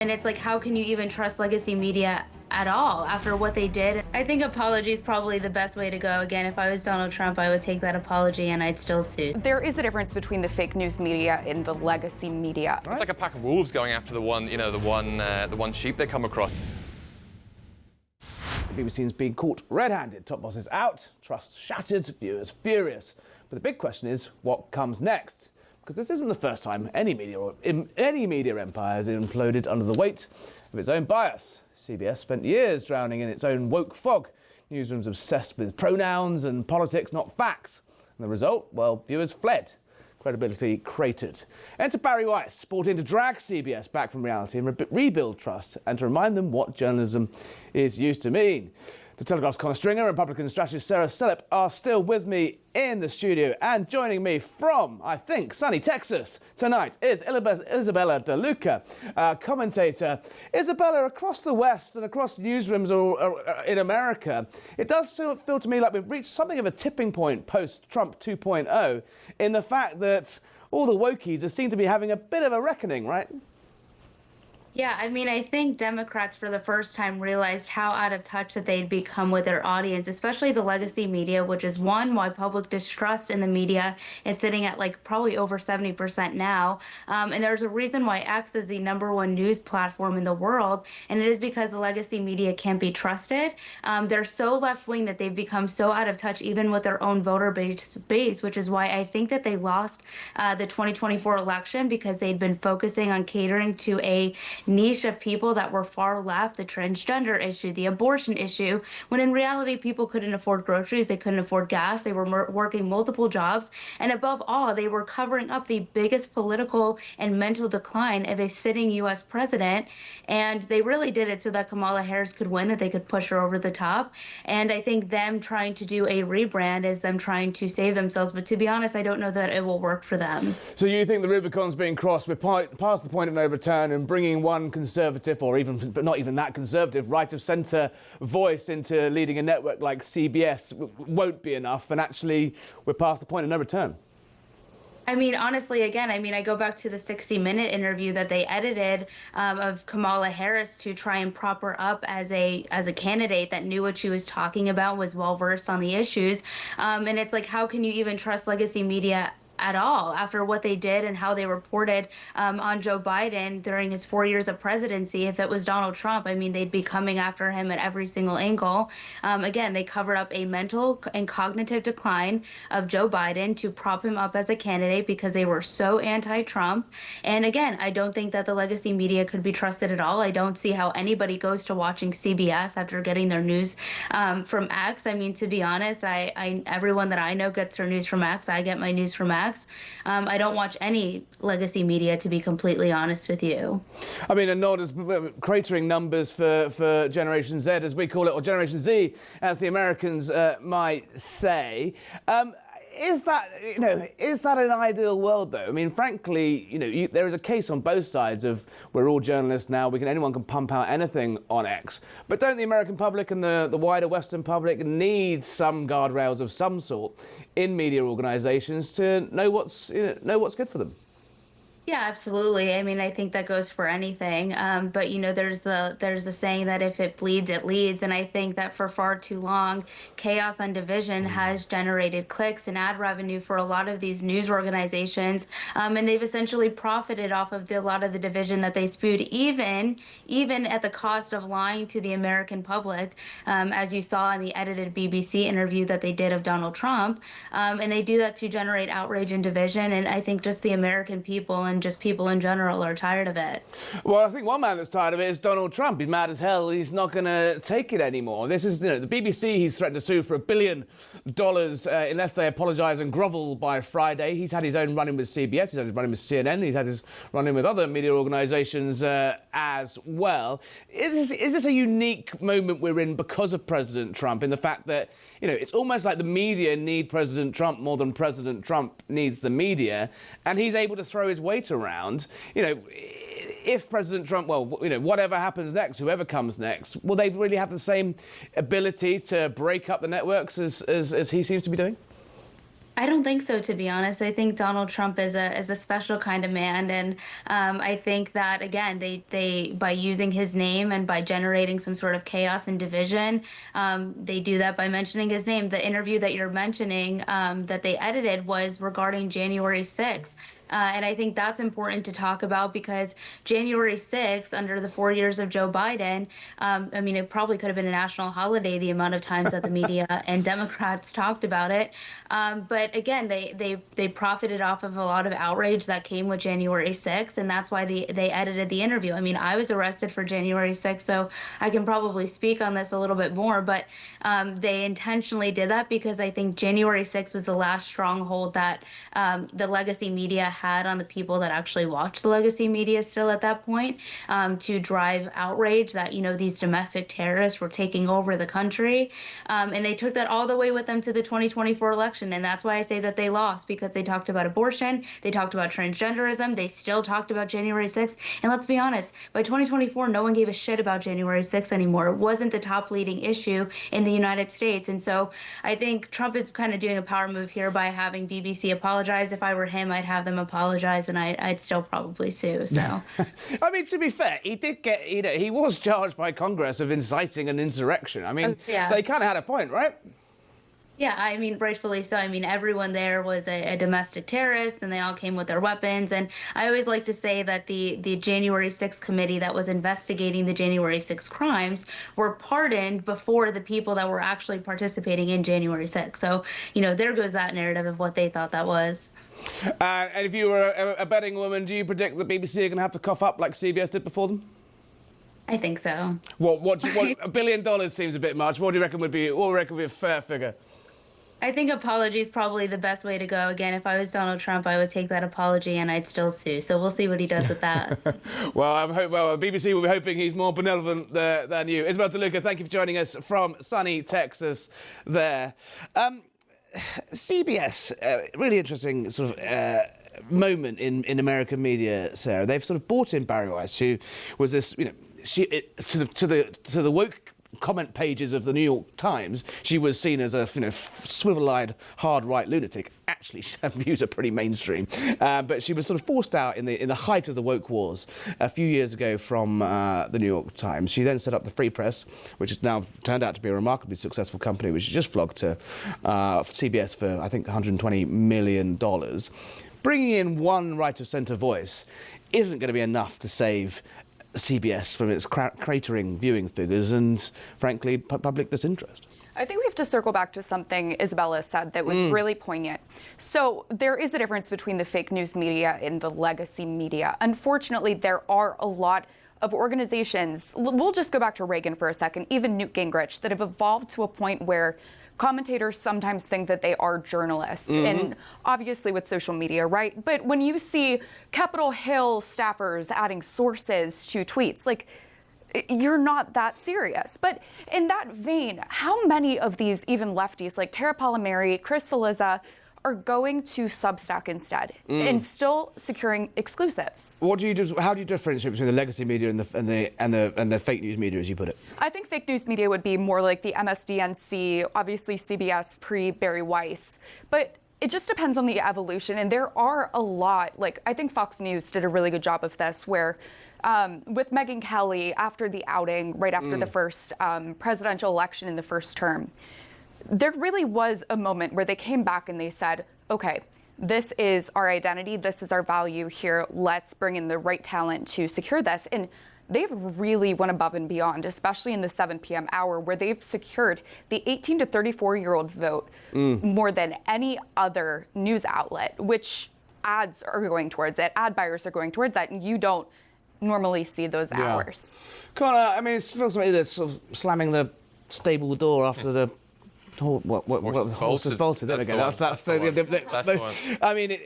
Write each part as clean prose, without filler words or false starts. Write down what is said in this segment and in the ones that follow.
And it's like, how can you even trust legacy media at all after what they did? I think apology is probably the best way to go. Again, if I was Donald Trump, I would take that apology and I'd still sue. There is a difference between the fake news media and the legacy media. It's like a pack of wolves going after the one sheep they come across. The BBC's been caught red-handed. Top bosses out, trust shattered, viewers furious. But the big question is, what comes next? Because this isn't the first time any media empire has imploded under the weight of its own bias. CBS spent years drowning in its own woke fog. Newsrooms obsessed with pronouns and politics, not facts. And the result? Well, viewers fled. Credibility cratered. Enter Barry Weiss, brought in to drag CBS back from reality and rebuild trust and to remind them what journalism is used to mean. The Telegraph's Connor Stringer and Republican strategist Sarah Selip are still with me in the studio, and joining me from, I think, sunny Texas tonight is Isabella De Luca, commentator. Isabella, across the West and across newsrooms in America, it does feel to me like we've reached something of a tipping point post-Trump 2.0 in the fact that all the wokies seem to be having a bit of a reckoning, right? Yeah, I mean, I think Democrats for the first time realized how out of touch that they'd become with their audience, especially the legacy media, which is why public distrust in the media is sitting at like probably over 70% now. And there's a reason why X is the #1 news platform in the world, and it is because the legacy media can't be trusted. They're so left-wing that they've become so out of touch even with their own voter base, which is why I think that they lost the 2024 election, because they'd been focusing on catering to a niche of people that were far left, the transgender issue, the abortion issue, when in reality people couldn't afford groceries, they couldn't afford gas, they were working multiple jobs, and above all, they were covering up the biggest political and mental decline of a sitting U.S. president, and they really did it so that Kamala Harris could win, that they could push her over the top. And I think them trying to do a rebrand is them trying to save themselves, but to be honest, I don't know that it will work for them. So you think the Rubicon's being crossed, we're past the point of no return, and bringing one conservative, or even, but not even that conservative, right of centre voice into leading a network like CBS won't be enough, and actually we're past the point of no return? I mean, honestly, again, I mean, I go back to the 60-minute interview that they edited of Kamala Harris to try and prop her up as a candidate that knew what she was talking about, was well-versed on the issues. And it's like, how can you even trust legacy media at all after what they did and how they reported on Joe Biden during his 4 years of presidency? If it was Donald Trump, I mean, they'd be coming after him at every single angle. Again, they covered up a mental and cognitive decline of Joe Biden to prop him up as a candidate because they were so anti-Trump. And again, I don't think that the legacy media could be trusted at all. I don't see how anybody goes to watching CBS after getting their news from X. I mean, to be honest, everyone that I know gets their news from X. I get my news from X. I don't watch any legacy media, to be completely honest with you. I mean, and not as cratering numbers for Generation Z, as we call it, or Generation Z, as the Americans might say. Is that an ideal world, though? I mean, frankly, there is a case on both sides of we're all journalists now. Anyone can pump out anything on X. But don't the American public and the wider Western public need some guardrails of some sort in media organisations to know what's good for them? Yeah, absolutely. I mean, I think that goes for anything. But there's the saying that if it bleeds, it leads. And I think that for far too long, chaos and division has generated clicks and ad revenue for a lot of these news organizations. And they've essentially profited off of a lot of the division that they spewed, even at the cost of lying to the American public, as you saw in the edited BBC interview that they did of Donald Trump. And they do that to generate outrage and division. And I think just the American people and just people in general are tired of it. Well, I think one man that's tired of it is Donald Trump. He's mad as hell. He's not going to take it anymore. This is, the BBC, he's threatened to sue for $1 billion unless they apologise and grovel by Friday. He's had his own run-in with CBS. He's had his run-in with CNN. He's had his run-in with other media organisations as well. Is this a unique moment we're in because of President Trump, in the fact that, it's almost like the media need President Trump more than President Trump needs the media, and he's able to throw his weight around? If President Trump, whatever happens next, whoever comes next, will they really have the same ability to break up the networks as he seems to be doing? I don't think so, to be honest. I think Donald Trump is a special kind of man, and I think that again, they by using his name and by generating some sort of chaos and division, they do that by mentioning his name. The interview that you're mentioning that they edited was regarding January 6th. And I think that's important to talk about because January 6th, under the 4 years of Joe Biden, I mean, it probably could have been a national holiday, the amount of times that the media and Democrats talked about it. But again, they profited off of a lot of outrage that came with January 6th, and that's why they edited the interview. I mean, I was arrested for January 6th, so I can probably speak on this a little bit more, but they intentionally did that because I think January 6th was the last stronghold that the legacy media had on the people that actually watched the legacy media still at that point, to drive outrage that, you know, these domestic terrorists were taking over the country. And they took that all the way with them to the 2024 election. And that's why I say that they lost, because they talked about abortion, they talked about transgenderism, they still talked about January 6th. And let's be honest, by 2024, no one gave a shit about January 6th anymore. It wasn't the top leading issue in the United States. And so I think Trump is kind of doing a power move here by having BBC apologize. If I were him, I'd have them apologize, and I'd still probably sue. So, I mean, to be fair, he did get, you know, he was charged by Congress of inciting an insurrection. I mean, yeah. They kind of had a point, right? Yeah, I mean, rightfully so. I mean, everyone there was a domestic terrorist, and they all came with their weapons. And I always like to say that the January 6th committee that was investigating the January 6th crimes were pardoned before the people that were actually participating in January 6th. So, you know, there goes that narrative of what they thought that was. And if you were a betting woman, do you predict the BBC are going to have to cough up like CBS did before them? I think so. What $1 billion seems a bit much. What do you reckon would be a fair figure? I think apology is probably the best way to go. Again, if I was Donald Trump, I would take that apology and I'd still sue. So we'll see what he does with that. Well, BBC will be hoping he's more benevolent than you. Isabella De Luca, thank you for joining us from sunny Texas there. CBS, really interesting sort of moment in American media, Sarah. They've sort of brought in Barry Weiss, who was this, you know, to the woke comment pages of the New York Times, she was seen as a, you know, swivel-eyed, hard-right lunatic. Actually, her views are pretty mainstream. But she was sort of forced out in the height of the woke wars a few years ago from the New York Times. She then set up the Free Press, which has now turned out to be a remarkably successful company, which she just flogged to CBS for, I think, $120 million. Bringing in one right-of-centre voice isn't going to be enough to save CBS from its cratering viewing figures and, frankly, public disinterest. I think we have to circle back to something Isabella said that was really poignant. So there is a difference between the fake news media and the legacy media. Unfortunately, there are a lot of organizations, we'll just go back to Reagan for a second, even Newt Gingrich, that have evolved to a point where commentators sometimes think that they are journalists, and obviously with social media, right? But when you see Capitol Hill staffers adding sources to tweets, like, you're not that serious. But in that vein, how many of these even lefties like Tara Palomari, Chris Cillizza, are going to Substack instead and still securing exclusives? What do you do? How do you differentiate between the legacy media and the fake news media, as you put it? I think fake news media would be more like the MSDNC, obviously CBS pre-Barry Weiss, but it just depends on the evolution. And there are a lot, like I think Fox News did a really good job of this, where with Megyn Kelly after the outing, right after the first presidential election in the first term, there really was a moment where they came back and they said, okay, this is our identity, this is our value here, let's bring in the right talent to secure this. And they've really went above and beyond, especially in the 7 p.m. hour, where they've secured the 18 to 34-year-old vote more than any other news outlet, which ads are going towards it, ad buyers are going towards that, and you don't normally see those hours. Connor, I mean, it feels like they're sort of slamming the stable door after the horse is bolted. There we go. That's the one. I mean,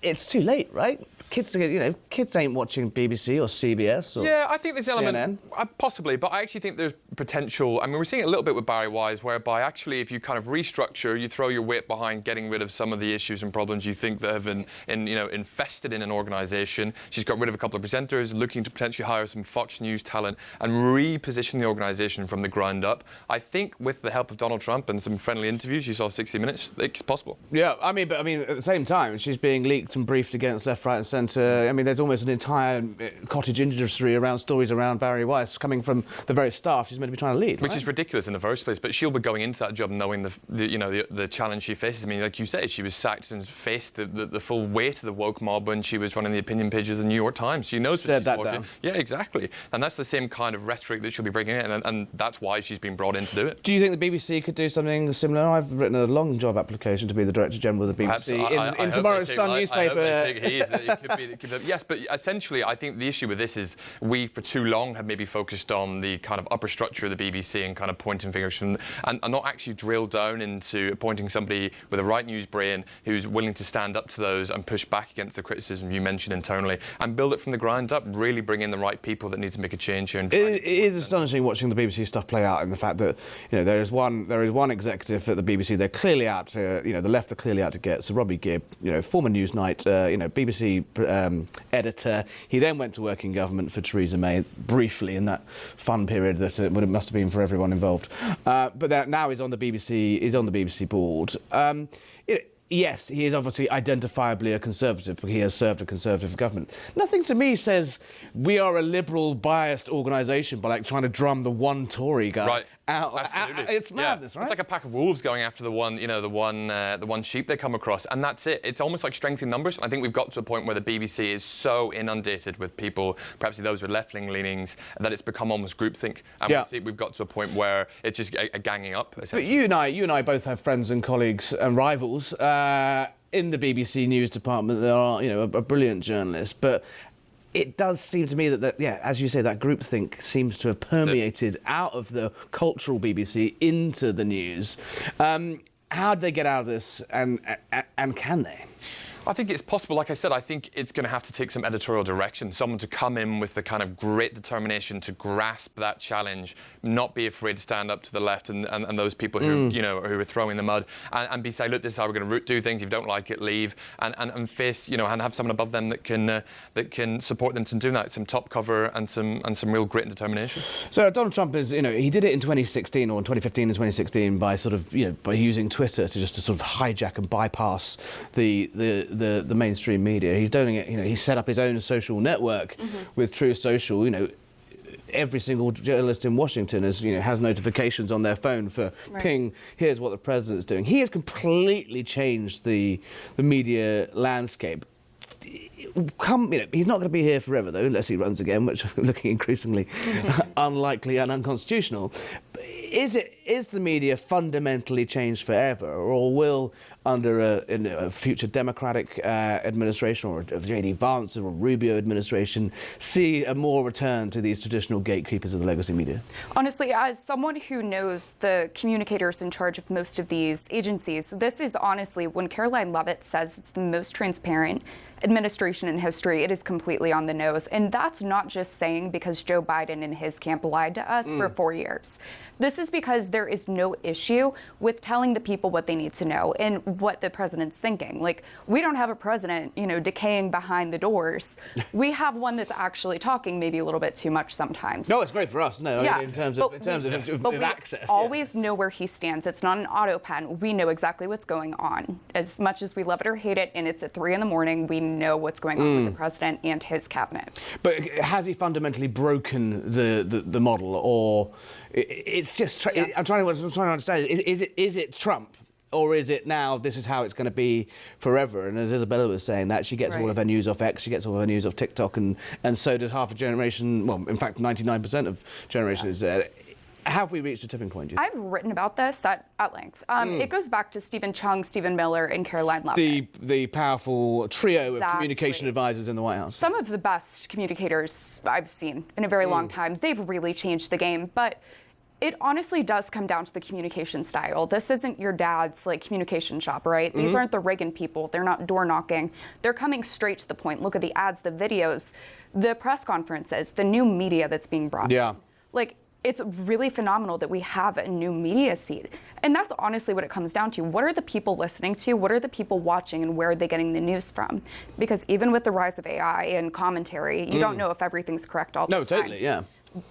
it's too late, right? kids ain't watching BBC or CBS or Yeah, I think there's an CNN. element, possibly, but I actually think there's potential. I mean, we're seeing it a little bit with Barry Wise, whereby actually if you kind of restructure, you throw your weight behind getting rid of some of the issues and problems you think that have been infested in an organisation. She's got rid of a couple of presenters, looking to potentially hire some Fox News talent and reposition the organisation from the ground up. I think with the help of Donald Trump and some friendly interviews, you saw 60 Minutes, it's possible. Yeah, I mean, at the same time, she's being leaked and briefed against left, right, and centre. I mean, there's almost an entire cottage industry around stories around Barry Weiss coming from the very staff she's meant to be trying to lead. Which is ridiculous in the first place, but she'll be going into that job knowing the challenge she faces. I mean, like you say, she was sacked and faced the full weight of the woke mob when she was running the opinion pages of the New York Times. She knows what she's that walking. down. Yeah, exactly. And that's the same kind of rhetoric that she'll be bringing in, and that's why she's been brought in to do it. Do you think the BBC could do something similar? I've written a long job application to be the Director General of the BBC Perhaps, in tomorrow's Sun newspaper. Yes, but essentially, I think the issue with this is we, for too long, have maybe focused on the kind of upper structure of the BBC and kind of pointing fingers and not actually drilled down into appointing somebody with a right news brain who's willing to stand up to those and push back against the criticism you mentioned internally and build it from the ground up, really bring in the right people that need to make a change here. It is astonishing watching the BBC stuff play out, in the fact that there is one executive at the BBC they're clearly out to, the left are clearly out to get. So Robbie Gibb, former Newsnight, BBC editor. He then went to work in government for Theresa May briefly in that fun period that it must have been for everyone involved. But now he's on the BBC. He's on the BBC board. Yes, he is obviously identifiably a Conservative, because he has served a Conservative government. Nothing to me says we are a liberal, biased organisation by trying to drum the one Tory guy out. Absolutely. It's madness, right? It's like a pack of wolves going after the one sheep they come across, and that's it. It's almost like strength in numbers. I think we've got to a point where the BBC is so inundated with people, perhaps those with left-wing leanings, that it's become almost groupthink. And we've got to a point where it's just a ganging up. But you and I both have friends and colleagues and rivals in the BBC News department that are, a brilliant journalist, but it does seem to me that as you say, that groupthink seems to have permeated out of the cultural BBC into the news. How did they get out of this, and can they? I think it's possible. Like I said, I think it's going to have to take some editorial direction. Someone to come in with the kind of great determination to grasp that challenge, not be afraid to stand up to the left and those people who who are throwing the mud, and be say, look, this is how we're going to do things. If you don't like it, leave, and face and have someone above them that can support them to do that. Some top cover and some real grit and determination. So Donald Trump is he did it in 2016 or in 2015 and 2016 by sort of by using Twitter to sort of hijack and bypass the mainstream media. He's doing it, he set up his own social network with Truth Social. Every single journalist in Washington has notifications on their phone for ping, here's what the president's doing. He has completely changed the media landscape. He's not going to be here forever, though, unless he runs again, which is looking increasingly unlikely and unconstitutional. Is the media fundamentally changed forever, or will, under a future Democratic administration or a J.D. Vance or a Rubio administration, see a more return to these traditional gatekeepers of the legacy media? Honestly, as someone who knows the communicators in charge of most of these agencies, this is honestly, when Caroline Leavitt says it's the most transparent administration in history, it is completely on the nose. And that's not just saying because Joe Biden and his camp lied to us for 4 years. This is because there is no issue with telling the people what they need to know and what the president's thinking. We don't have a president, decaying behind the doors. We have one that's actually talking maybe a little bit too much sometimes. No, it's great for us. No, in terms of access. We always know where he stands. It's not an auto pen. We know exactly what's going on. As much as we love it or hate it, and it's at 3 a.m, we know what's going on with the president and his cabinet. But has he fundamentally broken the model, or it's just? I'm trying to understand. Is it Trump? Or is it now, this is how it's going to be forever? And as Isabella was saying, that she gets all of her news off X, she gets all of her news off TikTok, and so does half a generation, well, in fact, 99% of generations. Have we reached a tipping point? I've written about this at length. It goes back to Stephen Chung, Stephen Miller, and Caroline Leavitt. The powerful trio of communication advisors in the White House. Some of the best communicators I've seen in a very long time. They've really changed the game. But It honestly does come down to the communication style. This isn't your dad's like communication shop, right? These aren't the Reagan people. They're not door knocking. They're coming straight to the point. Look at the ads, the videos, the press conferences, the new media that's being brought. Yeah. In. Like, it's really phenomenal that we have a new media seat. And that's honestly what it comes down to. What are the people listening to? What are the people watching? And where are they getting the news from? Because even with the rise of AI and commentary, you don't know if everything's correct all the time. No, totally, yeah.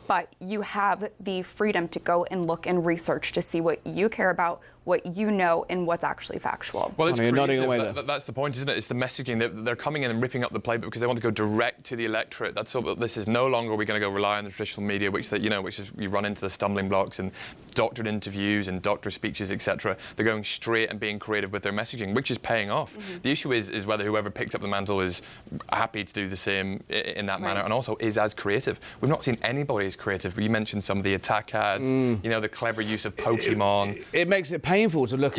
But you have the freedom to go and look and research to see what you care about, what you know, and what's actually factual. Well, it's I mean, you're nodding creative. away there. That's the point, isn't it? It's the messaging. They're coming in and ripping up the playbook because they want to go direct to the electorate. That's all. This is no longer we're going to go rely on the traditional media, which is you run into the stumbling blocks and doctored interviews and doctor speeches, etc. They're going straight and being creative with their messaging, which is paying off. The issue is whether whoever picks up the mantle is happy to do the same in that manner, and also is as creative. We've not seen anybody as creative. You mentioned some of the attack ads, the clever use of Pokemon. It makes it painful to look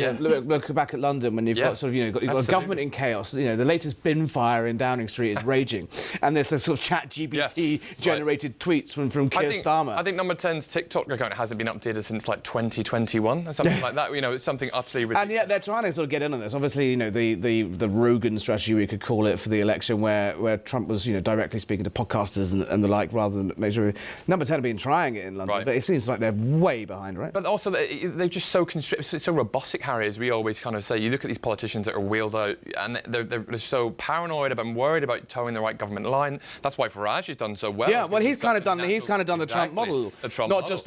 back at London when you've got sort of you've got a government in chaos. The latest bin fire in Downing Street is raging, and there's a sort of chat GPT generated tweets from Keir Starmer. I think Number 10's TikTok account hasn't been updated since like 2021 or something like that. It's something utterly ridiculous. And yet they're trying to sort of get in on this. Obviously, the Rogan strategy, we could call it, for the election, where Trump was directly speaking to podcasters and the like, rather than make sure. Number 10 have been trying it in London, but it seems like they're way behind, right? But also they're just so constricted, so robotic, Harry, as we always kind of say. You look at these politicians that are wheeled out, and they're so paranoid about and worried about towing the right government line. That's why Farage has done so well. Yeah, well, he's kind of done the Trump model, not just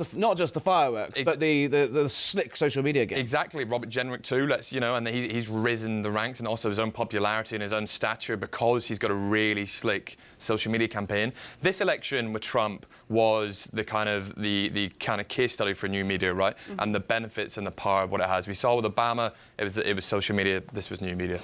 the fireworks, but the slick social media game. Exactly, Robert Jenrick too. And he's risen the ranks, and also his own popularity and his own stature because he's got a really slick social media campaign. This election with Trump was the kind of case study for new media, right? And the benefits and the power of what it has. We saw with Obama, it was social media. This was new media.